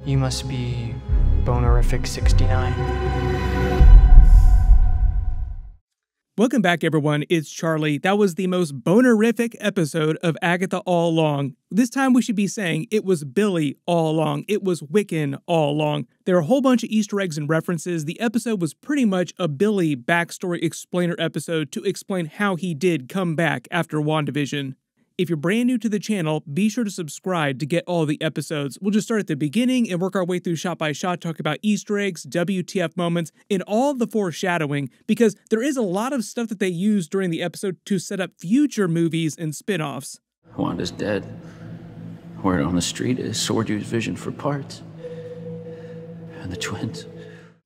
You must be Bonerific 69. Welcome back, everyone. It's Charlie. That was the most bonerific episode of Agatha all along. This time we should be saying it was Billy all along. It was Wiccan all along. There are a whole bunch of Easter eggs and references. The episode was pretty much a Billy backstory explainer episode to explain how he did come back after WandaVision. If you're brand new to the channel, be sure to subscribe to get all the episodes. We'll just start at the beginning and work our way through shot by shot, talk about Easter eggs, WTF moments, and all the foreshadowing, because there is a lot of stuff that they use during the episode to set up future movies and spin-offs. Wanda's dead. Word on the street is Sword used Vision for parts. And the twins.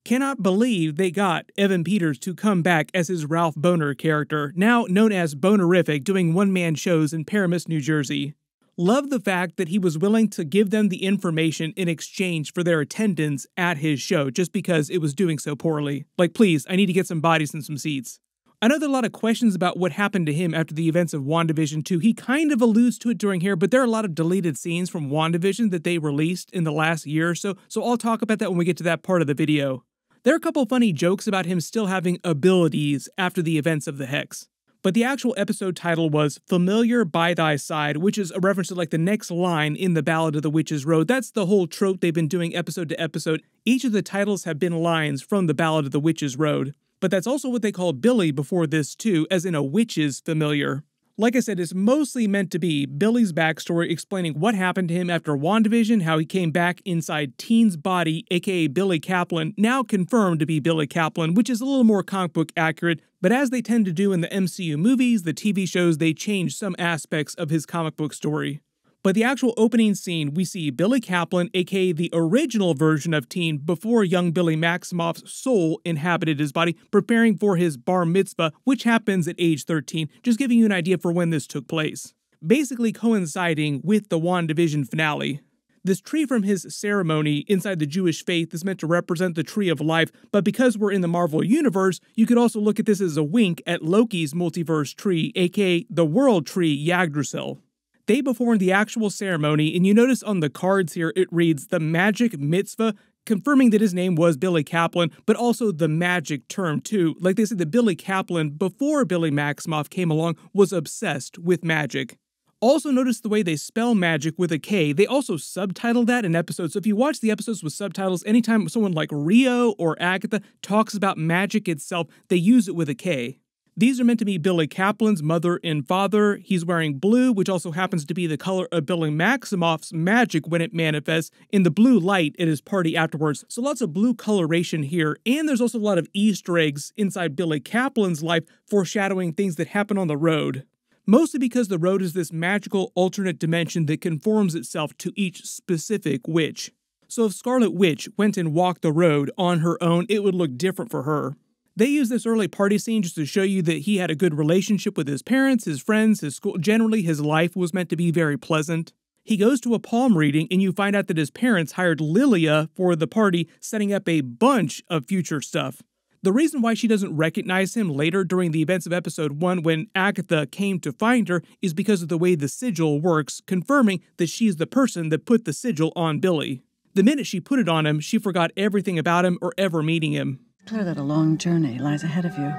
Cannot believe they got Evan Peters to come back as his Ralph Bohner character, now known as Bonerific, doing one-man shows in Paramus, New Jersey. Love the fact that he was willing to give them the information in exchange for their attendance at his show, just because it was doing so poorly. Like, please, I need to get some bodies and some seats. I know there are a lot of questions about what happened to him after the events of WandaVision 2. He kind of alludes to it during here, but there are a lot of deleted scenes from WandaVision that they released in the last year or so I'll talk about that when we get to that part of the video. There are a couple funny jokes about him still having abilities after the events of the Hex. But the actual episode title was Familiar by Thy Side, which is a reference to like the next line in the Ballad of the Witch's Road. That's the whole trope they've been doing episode to episode. Each of the titles have been lines from the Ballad of the Witch's Road. But that's also what they called Billy before this too, as in a witch's familiar. Like I said, it's mostly meant to be Billy's backstory explaining what happened to him after WandaVision, how he came back inside Teen's body, aka Billy Kaplan, now confirmed to be Billy Kaplan, which is a little more comic book accurate, but as they tend to do in the MCU movies, the TV shows, they change some aspects of his comic book story. But the actual opening scene, we see Billy Kaplan, aka the original version of Teen before young Billy Maximoff's soul inhabited his body, preparing for his bar mitzvah, which happens at age 13, just giving you an idea for when this took place. Basically coinciding with the WandaVision finale. This tree from his ceremony inside the Jewish faith is meant to represent the Tree of Life, but because we're in the Marvel Universe, you could also look at this as a wink at Loki's multiverse tree, aka the World Tree Yggdrasil. They performed the actual ceremony, and you notice on the cards here it reads the Magic Mitzvah, confirming that his name was Billy Kaplan, but also the magic term too. Like they said that Billy Kaplan, before Billy Maximoff came along, was obsessed with magic. Also notice the way they spell magic with a K. They also subtitled that in episodes, so if you watch the episodes with subtitles, anytime someone like Rio or Agatha talks about magic itself, they use it with a K. These are meant to be Billy Kaplan's mother and father. He's wearing blue, which also happens to be the color of Billy Maximoff's magic when it manifests, in the blue light at his party afterwards. So lots of blue coloration here, and there's also a lot of Easter eggs inside Billy Kaplan's life, foreshadowing things that happen on the road. Mostly because the road is this magical alternate dimension that conforms itself to each specific witch. So if Scarlet Witch went and walked the road on her own, it would look different for her. They use this early party scene just to show you that he had a good relationship with his parents, his friends, his school. Generally, his life was meant to be very pleasant. He goes to a palm reading, and you find out that his parents hired Lilia for the party, setting up a bunch of future stuff. The reason why she doesn't recognize him later during the events of episode 1 when Agatha came to find her is because of the way the sigil works, confirming that she's the person that put the sigil on Billy. The minute she put it on him, she forgot everything about him or ever meeting him. Clear that a long journey lies ahead of you.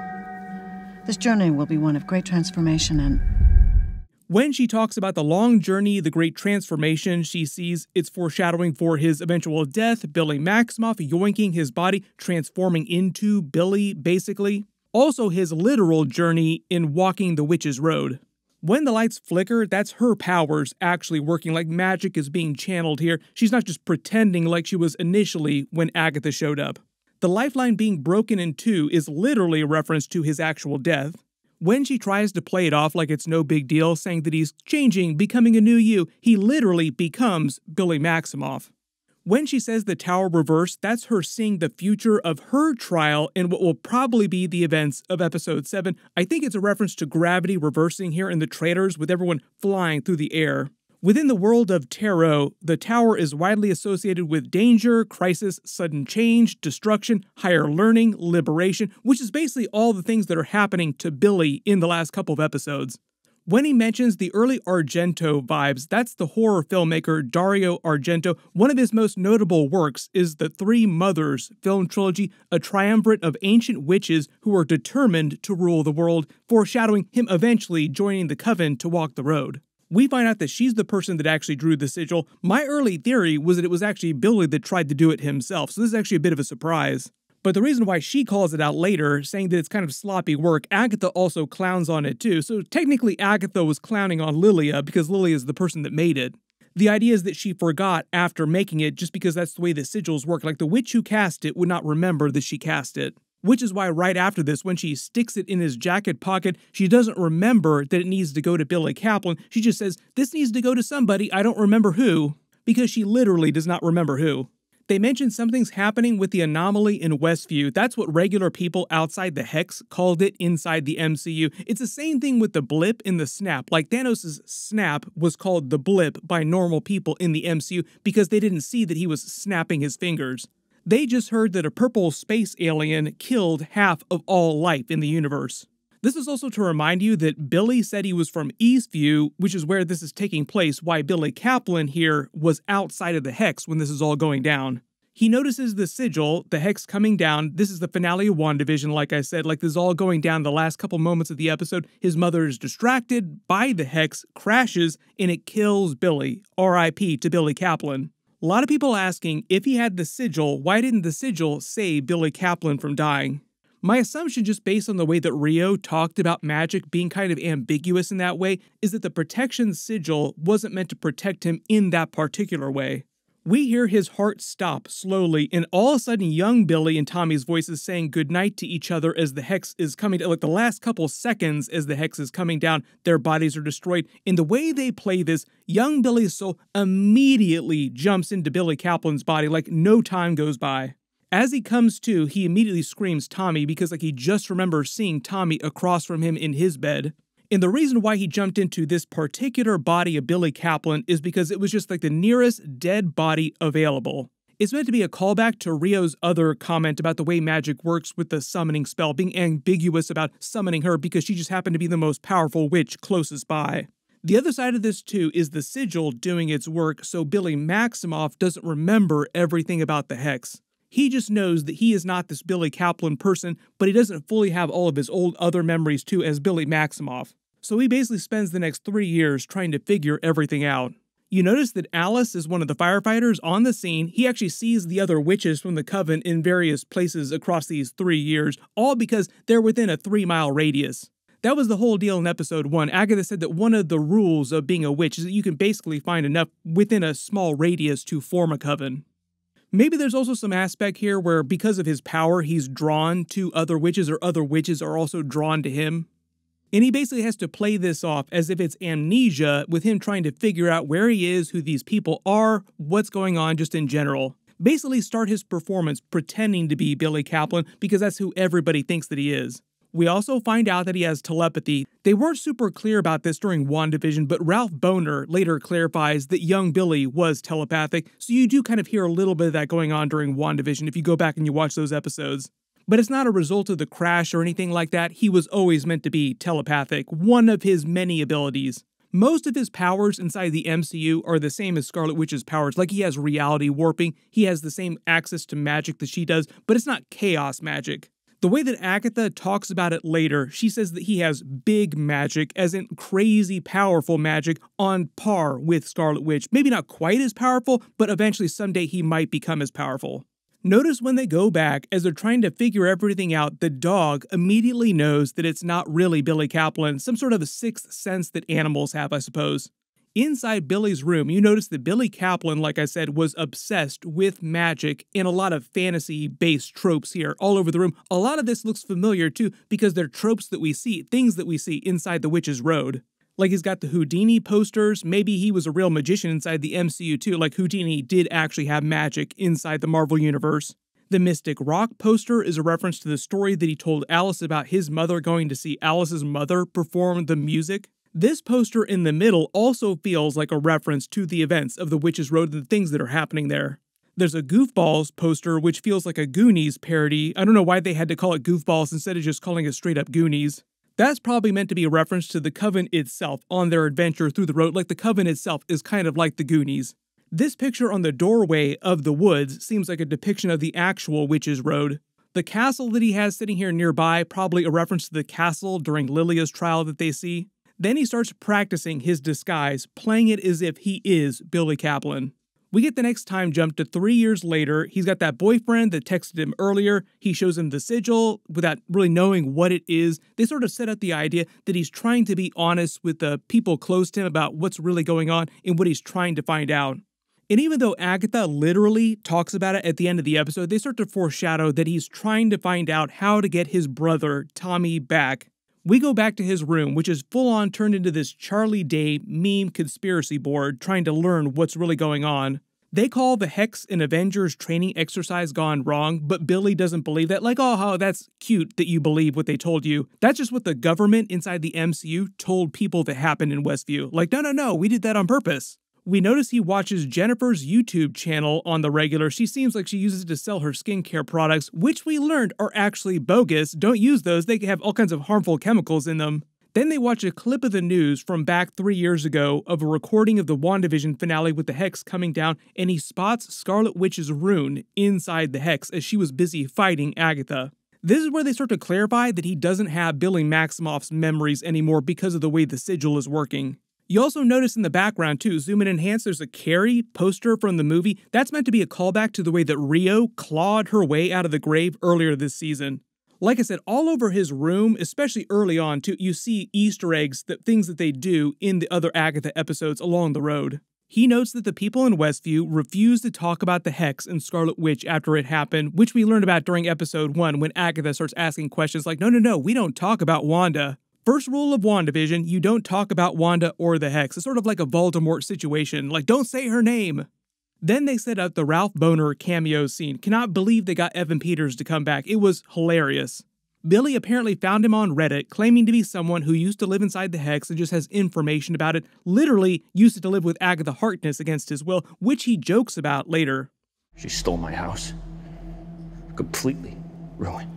This journey will be one of great transformation and... When she talks about the long journey, the great transformation, she sees it's foreshadowing for his eventual death, Billy Maximoff yoinking his body, transforming into Billy, basically. Also his literal journey in walking the Witch's Road. When the lights flicker, that's her powers actually working, like magic is being channeled here. She's not just pretending like she was initially when Agatha showed up. The lifeline being broken in two is literally a reference to his actual death. When she tries to play it off like it's no big deal, saying that he's changing, becoming a new you, he literally becomes Billy Maximoff. When she says the tower reversed, that's her seeing the future of her trial in what will probably be the events of episode 7. I think it's a reference to gravity reversing here in the trailers with everyone flying through the air. Within the world of tarot, the tower is widely associated with danger, crisis, sudden change, destruction, higher learning, liberation, which is basically all the things that are happening to Billy in the last couple of episodes. When he mentions the early Argento vibes, that's the horror filmmaker Dario Argento. One of his most notable works is the Three Mothers film trilogy, a triumvirate of ancient witches who were determined to rule the world, foreshadowing him eventually joining the coven to walk the road. We find out that she's the person that actually drew the sigil. My early theory was that it was actually Billy that tried to do it himself, so this is actually a bit of a surprise. But the reason why she calls it out later, saying that it's kind of sloppy work, Agatha also clowns on it too. So technically Agatha was clowning on Lilia because Lilia is the person that made it. The idea is that she forgot after making it just because that's the way the sigils work. Like the witch who cast it would not remember that she cast it. Which is why right after this, when she sticks it in his jacket pocket, she doesn't remember that it needs to go to Billy Kaplan. She just says, this needs to go to somebody, I don't remember who, because she literally does not remember who. They mentioned something's happening with the anomaly in Westview. That's what regular people outside the Hex called it inside the MCU. It's the same thing with the blip in the snap. Like Thanos' snap was called the blip by normal people in the MCU because they didn't see that he was snapping his fingers. They just heard that a purple space alien killed half of all life in the universe. This is also to remind you that Billy said he was from Eastview, which is where this is taking place, why Billy Kaplan here was outside of the Hex when this is all going down. He notices the sigil, the Hex coming down. This is the finale of WandaVision, like I said, like this is all going down the last couple moments of the episode. His mother is distracted by the Hex, crashes, and it kills Billy. R.I.P. to Billy Kaplan. A lot of people asking, if he had the sigil, why didn't the sigil save Billy Kaplan from dying? My assumption, just based on the way that Rio talked about magic being kind of ambiguous in that way, is that the protection sigil wasn't meant to protect him in that particular way. We hear his heart stop slowly, and all of a sudden young Billy and Tommy's voices saying goodnight to each other as the Hex is coming down. Like the last couple seconds as the Hex is coming down, their bodies are destroyed. In the way they play this, young Billy's soul immediately jumps into Billy Kaplan's body like no time goes by. As he comes to, he immediately screams Tommy because like he just remembers seeing Tommy across from him in his bed. And the reason why he jumped into this particular body of Billy Kaplan is because it was just like the nearest dead body available. It's meant to be a callback to Rio's other comment about the way magic works with the summoning spell, being ambiguous about summoning her because she just happened to be the most powerful witch closest by. The other side of this too is the sigil doing its work so Billy Maximoff doesn't remember everything about the Hex. He just knows that he is not this Billy Kaplan person, but he doesn't fully have all of his old other memories too as Billy Maximoff. So he basically spends the next 3 years trying to figure everything out. You notice that Alice is one of the firefighters on the scene. He actually sees the other witches from the Coven in various places across these 3 years, all because they're within a 3-mile radius. That was the whole deal in episode 1. Agatha said that one of the rules of being a witch is that you can basically find enough within a small radius to form a coven. Maybe there's also some aspect here where because of his power, he's drawn to other witches or other witches are also drawn to him. And he basically has to play this off as if it's amnesia with him trying to figure out where he is, who these people are, what's going on just in general. Basically start his performance pretending to be Billy Kaplan because that's who everybody thinks that he is. We also find out that he has telepathy. They weren't super clear about this during WandaVision, but Ralph Bohner later clarifies that young Billy was telepathic, so you do kind of hear a little bit of that going on during WandaVision if you go back and you watch those episodes. But it's not a result of the crash or anything like that. He was always meant to be telepathic, one of his many abilities. Most of his powers inside the MCU are the same as Scarlet Witch's powers, like he has reality warping, he has the same access to magic that she does, but it's not chaos magic. The way that Agatha talks about it later, she says that he has big magic, as in crazy powerful magic, on par with Scarlet Witch. Maybe not quite as powerful, but eventually someday he might become as powerful. Notice when they go back, as they're trying to figure everything out, the dog immediately knows that it's not really Billy Kaplan, some sort of a sixth sense that animals have, I suppose. Inside Billy's room, you notice that Billy Kaplan, like I said, was obsessed with magic and a lot of fantasy-based tropes here all over the room. A lot of this looks familiar too because they're tropes that we see, things that we see inside the Witch's Road. Like he's got the Houdini posters, maybe he was a real magician inside the MCU too, like Houdini did actually have magic inside the Marvel Universe. The Mystic Rock poster is a reference to the story that he told Alice about his mother going to see Alice's mother perform the music. This poster in the middle also feels like a reference to the events of the Witch's Road and the things that are happening there. There's a Goofballs poster which feels like a Goonies parody. I don't know why they had to call it Goofballs instead of just calling it straight up Goonies. That's probably meant to be a reference to the Coven itself on their adventure through the road, like the Coven itself is kind of like the Goonies. This picture on the doorway of the woods seems like a depiction of the actual Witch's Road. The castle that he has sitting here nearby, probably a reference to the castle during Lilia's trial that they see. Then he starts practicing his disguise, playing it as if he is Billy Kaplan. We get the next time jump to 3 years later. He's got that boyfriend that texted him earlier. He shows him the sigil without really knowing what it is. They sort of set up the idea that he's trying to be honest with the people close to him about what's really going on and what he's trying to find out. And even though Agatha literally talks about it at the end of the episode, they start to foreshadow that he's trying to find out how to get his brother, Tommy, back. We go back to his room, which is full-on turned into this Charlie Day meme conspiracy board trying to learn what's really going on. They call the Hex an Avengers training exercise gone wrong, but Billy doesn't believe that. Like, oh, that's cute that you believe what they told you. That's just what the government inside the MCU told people that happened in Westview. Like, no, we did that on purpose. We notice he watches Jennifer's YouTube channel on the regular. She seems like she uses it to sell her skincare products, which we learned are actually bogus. Don't use those. They have all kinds of harmful chemicals in them. Then they watch a clip of the news from back 3 years ago of a recording of the WandaVision finale with the Hex coming down, and he spots Scarlet Witch's rune inside the Hex as she was busy fighting Agatha. This is where they start to clarify that he doesn't have Billy Maximoff's memories anymore because of the way the sigil is working. You also notice in the background too, zoom and enhance, there's a Carrie poster from the movie. That's meant to be a callback to the way that Rio clawed her way out of the grave earlier this season. Like I said, all over his room, especially early on too, you see Easter eggs, things that they do in the other Agatha episodes along the road. He notes that the people in Westview refuse to talk about the Hex and Scarlet Witch after it happened, which we learned about during episode 1 when Agatha starts asking questions like, no, we don't talk about Wanda. First rule of WandaVision, you don't talk about Wanda or the Hex. It's sort of like a Voldemort situation, like don't say her name. Then they set up the Ralph Bohner cameo scene. Cannot believe they got Evan Peters to come back. It was hilarious. Billy apparently found him on Reddit, claiming to be someone who used to live inside the Hex and just has information about it, literally used to live with Agatha Harkness against his will, which he jokes about later. She stole my house. Completely ruined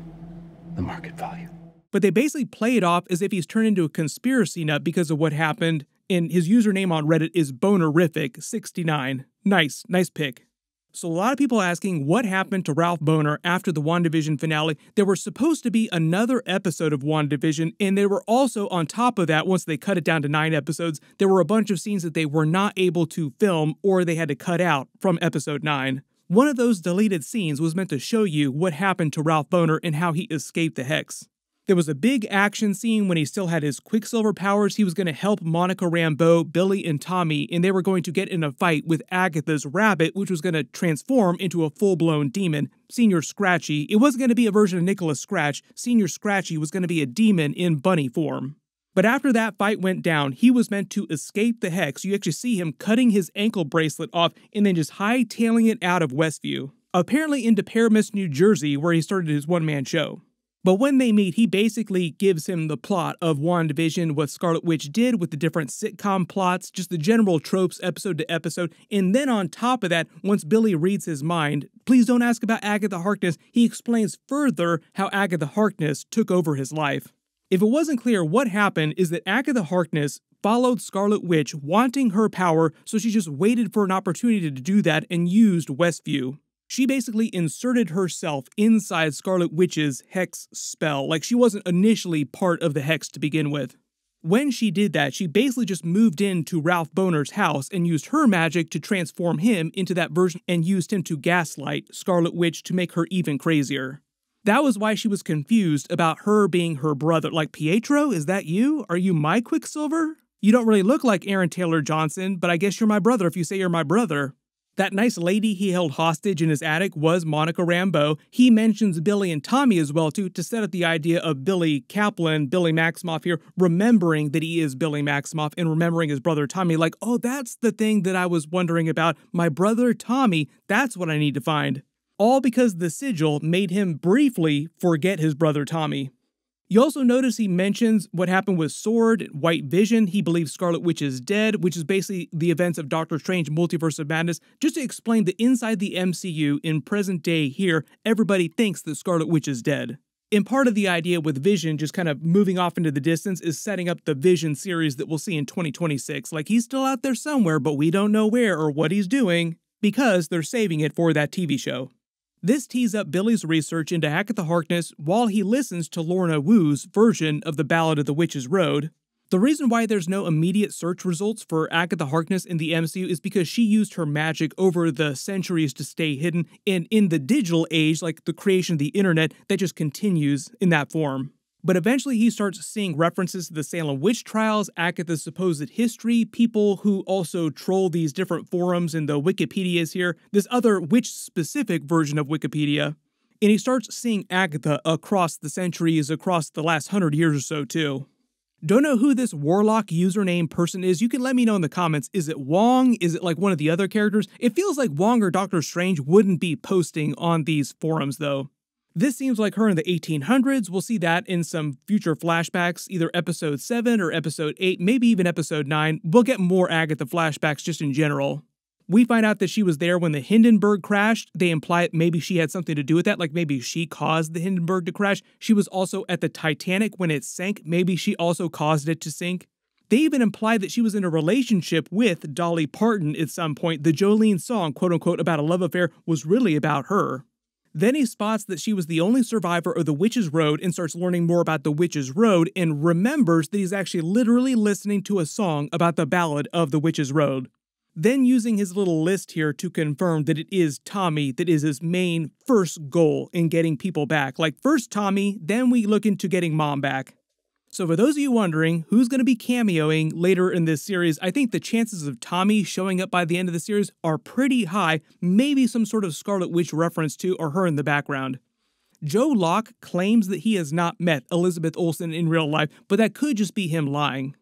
the market value. But they basically play it off as if he's turned into a conspiracy nut because of what happened, and his username on Reddit is Bonerific69. Nice pick. So a lot of people asking what happened to Ralph Bohner after the WandaVision finale. There was supposed to be another episode of WandaVision, and they were also on top of that, once they cut it down to 9 episodes, there were a bunch of scenes that they were not able to film or they had to cut out from episode 9. One of those deleted scenes was meant to show you what happened to Ralph Bohner and how he escaped the Hex. There was a big action scene when he still had his Quicksilver powers. He was going to help Monica Rambeau, Billy, and Tommy, and they were going to get in a fight with Agatha's rabbit, which was going to transform into a full-blown demon. Senior Scratchy. It wasn't going to be a version of Nicholas Scratch. Senior Scratchy was going to be a demon in bunny form. But after that fight went down, he was meant to escape the Hex. You actually see him cutting his ankle bracelet off and then just hightailing it out of Westview. Apparently into Paramus, New Jersey, where he started his one-man show. But when they meet, he basically gives him the plot of WandaVision, what Scarlet Witch did with the different sitcom plots, just the general tropes episode to episode. And then on top of that, once Billy reads his mind, please don't ask about Agatha Harkness, he explains further how Agatha Harkness took over his life. If it wasn't clear, what happened is that Agatha Harkness followed Scarlet Witch wanting her power, so she just waited for an opportunity to do that and used Westview. She basically inserted herself inside Scarlet Witch's Hex spell, like she wasn't initially part of the Hex to begin with. When she did that, she basically just moved into Ralph Bohner's house and used her magic to transform him into that version and used him to gaslight Scarlet Witch to make her even crazier. That was why she was confused about her being her brother. Like, Pietro, is that you? Are you my Quicksilver? You don't really look like Aaron Taylor Johnson, but I guess you're my brother if you say you're my brother. That nice lady he held hostage in his attic was Monica Rambeau. He mentions Billy and Tommy as well, too, to set up the idea of Billy Kaplan, Billy Maximoff here, remembering that he is Billy Maximoff and remembering his brother Tommy. Like, oh, that's the thing that I was wondering about. My brother Tommy, that's what I need to find. All because the sigil made him briefly forget his brother Tommy. You also notice he mentions what happened with Sword, White Vision. He believes Scarlet Witch is dead, which is basically the events of Doctor Strange Multiverse of Madness, just to explain that inside the MCU, in present day here, everybody thinks that Scarlet Witch is dead. And part of the idea with Vision just kind of moving off into the distance is setting up the Vision series that we'll see in 2026. Like, he's still out there somewhere, but we don't know where or what he's doing because they're saving it for that TV show. This tees up Billy's research into Agatha Harkness while he listens to Lorna Woo's version of the Ballad of the Witch's Road. The reason why there's no immediate search results for Agatha Harkness in the MCU is because she used her magic over the centuries to stay hidden, and in the digital age, like the creation of the internet, that just continues in that form. But eventually he starts seeing references to the Salem witch trials, Agatha's supposed history, people who also troll these different forums in the Wikipedias here, this other witch-specific version of Wikipedia. And he starts seeing Agatha across the centuries, across the last 100 years or so too. Don't know who this Warlock username person is. You can let me know in the comments. Is it Wong? Is it like one of the other characters? It feels like Wong or Doctor Strange wouldn't be posting on these forums though. This seems like her in the 1800s. We'll see that in some future flashbacks, either episode 7 or episode 8, maybe even episode 9. We'll get more Agatha flashbacks just in general. We find out that she was there when the Hindenburg crashed. They imply maybe she had something to do with that, like maybe she caused the Hindenburg to crash. She was also at the Titanic when it sank. Maybe she also caused it to sink. They even imply that she was in a relationship with Dolly Parton at some point. The Jolene song, quote-unquote, about a love affair was really about her. Then he spots that she was the only survivor of the Witch's Road and starts learning more about the Witch's Road and remembers that he's actually literally listening to a song about the Ballad of the Witch's Road. Then using his little list here to confirm that it is Tommy that is his main first goal in getting people back. Like first Tommy, then we look into getting Mom back. So for those of you wondering who's going to be cameoing later in this series, I think the chances of Tommy showing up by the end of the series are pretty high. Maybe some sort of Scarlet Witch reference to or her in the background. Joe Locke claims that he has not met Elizabeth Olsen in real life, but that could just be him lying.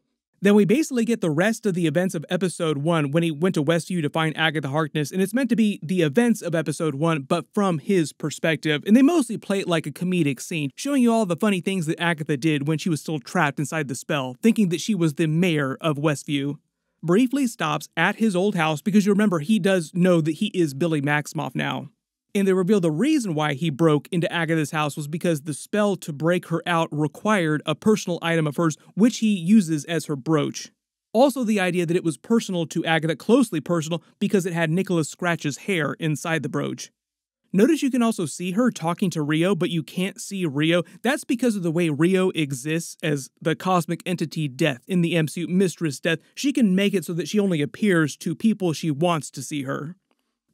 Then we basically get the rest of the events of episode 1 when he went to Westview to find Agatha Harkness, and it's meant to be the events of episode 1, but from his perspective, and they mostly play it like a comedic scene, showing you all the funny things that Agatha did when she was still trapped inside the spell, thinking that she was the mayor of Westview. Briefly stops at his old house because you remember he does know that he is Billy Maximoff now. And they reveal the reason why he broke into Agatha's house was because the spell to break her out required a personal item of hers, which he uses as her brooch. Also the idea that it was personal to Agatha, closely personal, because it had Nicholas Scratch's hair inside the brooch. Notice you can also see her talking to Rio, but you can't see Rio. That's because of the way Rio exists as the cosmic entity Death in the MCU, Mistress Death. She can make it so that she only appears to people she wants to see her.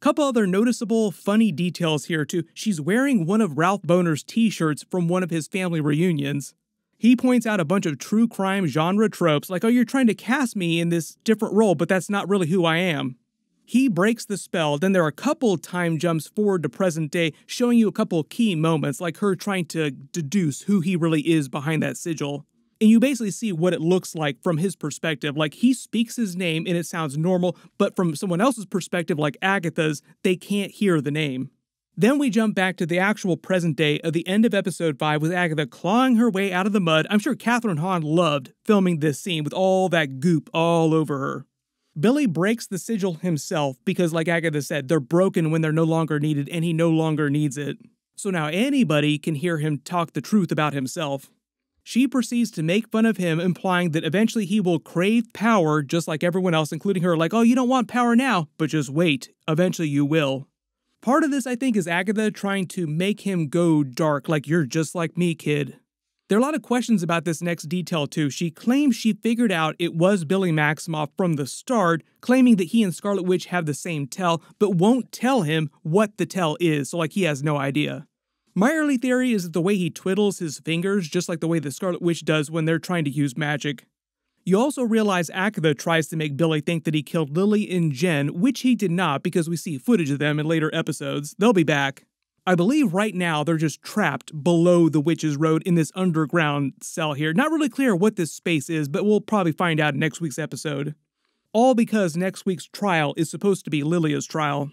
Couple other noticeable, funny details here too. She's wearing one of Ralph Bohner's t-shirts from one of his family reunions. He points out a bunch of true crime genre tropes, like, oh, you're trying to cast me in this different role, but that's not really who I am. He breaks the spell, then there are a couple time jumps forward to present day, showing you a couple key moments, like her trying to deduce who he really is behind that sigil. And you basically see what it looks like from his perspective. Like, he speaks his name and it sounds normal, but from someone else's perspective, like Agatha's, they can't hear the name. Then we jump back to the actual present day of the end of episode 5 with Agatha clawing her way out of the mud. I'm sure Kathryn Hahn loved filming this scene with all that goop all over her. Billy breaks the sigil himself because, like Agatha said, they're broken when they're no longer needed and he no longer needs it. So now anybody can hear him talk the truth about himself. She proceeds to make fun of him, implying that eventually he will crave power just like everyone else, including her, like, oh, you don't want power now, but just wait, eventually you will. Part of this, I think, is Agatha trying to make him go dark, like, you're just like me, kid. There are a lot of questions about this next detail too. She claims she figured out it was Billy Maximoff from the start, claiming that he and Scarlet Witch have the same tell, but won't tell him what the tell is, so like he has no idea. My early theory is that the way he twiddles his fingers, just like the way the Scarlet Witch does when they're trying to use magic. You also realize Agatha tries to make Billy think that he killed Lily and Jen, which he did not because we see footage of them in later episodes. They'll be back. I believe right now they're just trapped below the Witch's Road in this underground cell here. Not really clear what this space is, but we'll probably find out in next week's episode. All because next week's trial is supposed to be Lilia's trial.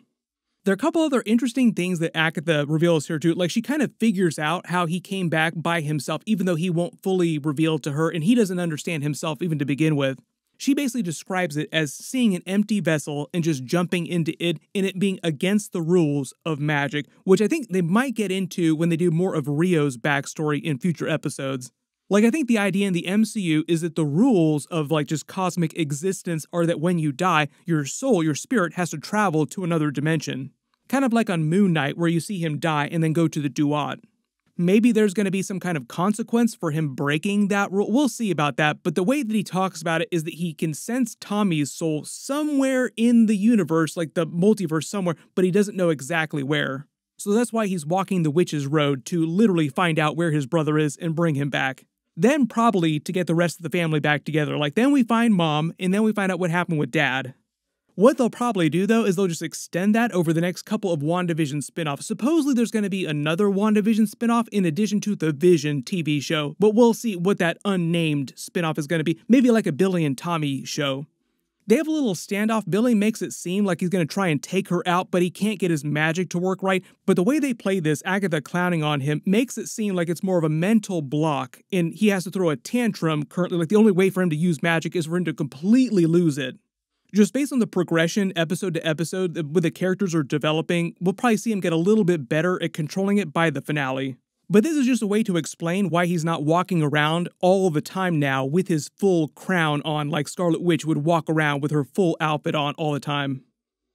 There are a couple other interesting things that Agatha reveals here too. Like, she kind of figures out how he came back by himself, even though he won't fully reveal to her, and he doesn't understand himself even to begin with. She basically describes it as seeing an empty vessel and just jumping into it, and it being against the rules of magic, which I think they might get into when they do more of Rio's backstory in future episodes. Like, I think the idea in the MCU is that the rules of, like, just cosmic existence are that when you die, your soul, your spirit, has to travel to another dimension. Kind of like on Moon Knight, where you see him die and then go to the Duat. Maybe there's going to be some kind of consequence for him breaking that rule. We'll see about that, but the way that he talks about it is that he can sense Tommy's soul somewhere in the universe, like the multiverse somewhere, but he doesn't know exactly where. So that's why he's walking the witch's road, to literally find out where his brother is and bring him back. Then probably to get the rest of the family back together. Like, then we find Mom, and then we find out what happened with Dad. What they'll probably do, though, is they'll just extend that over the next couple of WandaVision spin-offs. Supposedly there's going to be another WandaVision spin-off in addition to the Vision TV show, but we'll see what that unnamed spin-off is going to be. Maybe like a Billy and Tommy show. They have a little standoff. Billy makes it seem like he's going to try and take her out, but he can't get his magic to work right. But the way they play this, Agatha clowning on him, makes it seem like it's more of a mental block, and he has to throw a tantrum currently. Like, the only way for him to use magic is for him to completely lose it. Just based on the progression episode to episode where the characters are developing, we'll probably see him get a little bit better at controlling it by the finale. But this is just a way to explain why he's not walking around all the time now with his full crown on, like Scarlet Witch would walk around with her full outfit on all the time.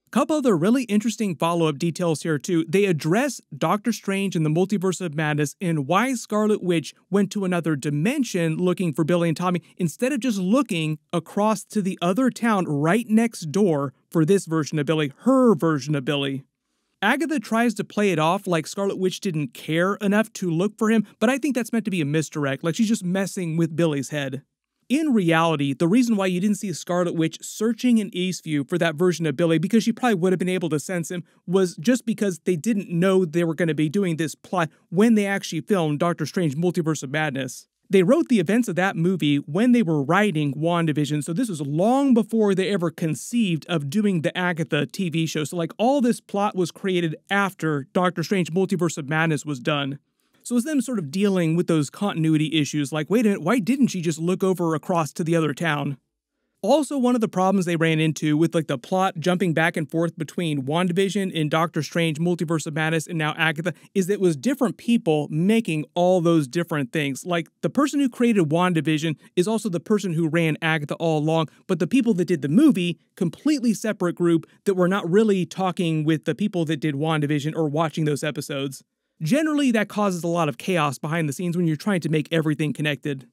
A couple other really interesting follow-up details here too. They address Doctor Strange and the Multiverse of Madness and why Scarlet Witch went to another dimension looking for Billy and Tommy instead of just looking across to the other town right next door for this version of Billy, her version of Billy. Agatha tries to play it off like Scarlet Witch didn't care enough to look for him, but I think that's meant to be a misdirect, like she's just messing with Billy's head. In reality, the reason why you didn't see Scarlet Witch searching in Eastview for that version of Billy, because she probably would have been able to sense him, was just because they didn't know they were going to be doing this plot when they actually filmed Doctor Strange Multiverse of Madness. They wrote the events of that movie when they were writing WandaVision, so this was long before they ever conceived of doing the Agatha TV show. So like, all this plot was created after Doctor Strange Multiverse of Madness was done. So it's them sort of dealing with those continuity issues, like, wait a minute, why didn't she just look over across to the other town? Also, one of the problems they ran into with like the plot jumping back and forth between WandaVision and Doctor Strange Multiverse of Madness and now Agatha is that it was different people making all those different things. Like, the person who created WandaVision is also the person who ran Agatha all along, but the people that did the movie, completely separate group that were not really talking with the people that did WandaVision or watching those episodes. Generally, that causes a lot of chaos behind the scenes when you're trying to make everything connected.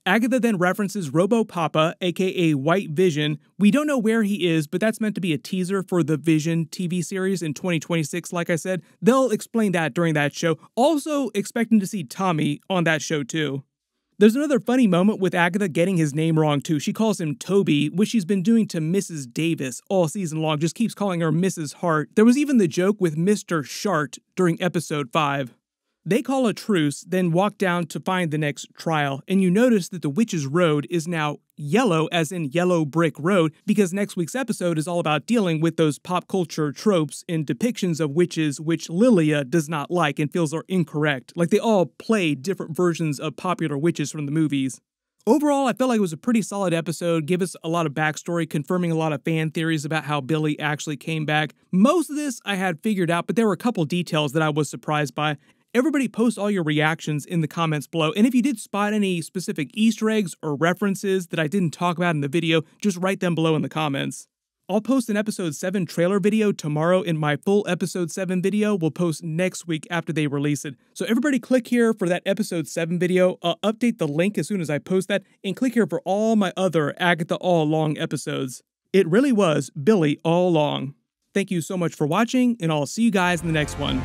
Agatha then references Robo Papa, aka White Vision. We don't know where he is, but that's meant to be a teaser for the Vision TV series in 2026, like I said. They'll explain that during that show. Also expecting to see Tommy on that show too. There's another funny moment with Agatha getting his name wrong too. She calls him Toby, which she's been doing to Mrs. Davis all season long, just keeps calling her Mrs. Hart. There was even the joke with Mr. Shart during episode 5. They call a truce, then walk down to find the next trial, and you notice that the Witch's Road is now yellow, as in Yellow Brick Road, because next week's episode is all about dealing with those pop culture tropes and depictions of witches which Lilia does not like and feels are incorrect. Like, they all play different versions of popular witches from the movies. Overall, I felt like it was a pretty solid episode, gave us a lot of backstory, confirming a lot of fan theories about how Billy actually came back. Most of this I had figured out, but there were a couple details that I was surprised by. Everybody post all your reactions in the comments below, and if you did spot any specific Easter eggs or references that I didn't talk about in the video, just write them below in the comments. I'll post an episode 7 trailer video tomorrow, and my full episode 7 video will post next week after they release it. So everybody click here for that episode 7 video. I'll update the link as soon as I post that, and click here for all my other Agatha All Along episodes. It really was Billy all along. Thank you so much for watching, and I'll see you guys in the next one.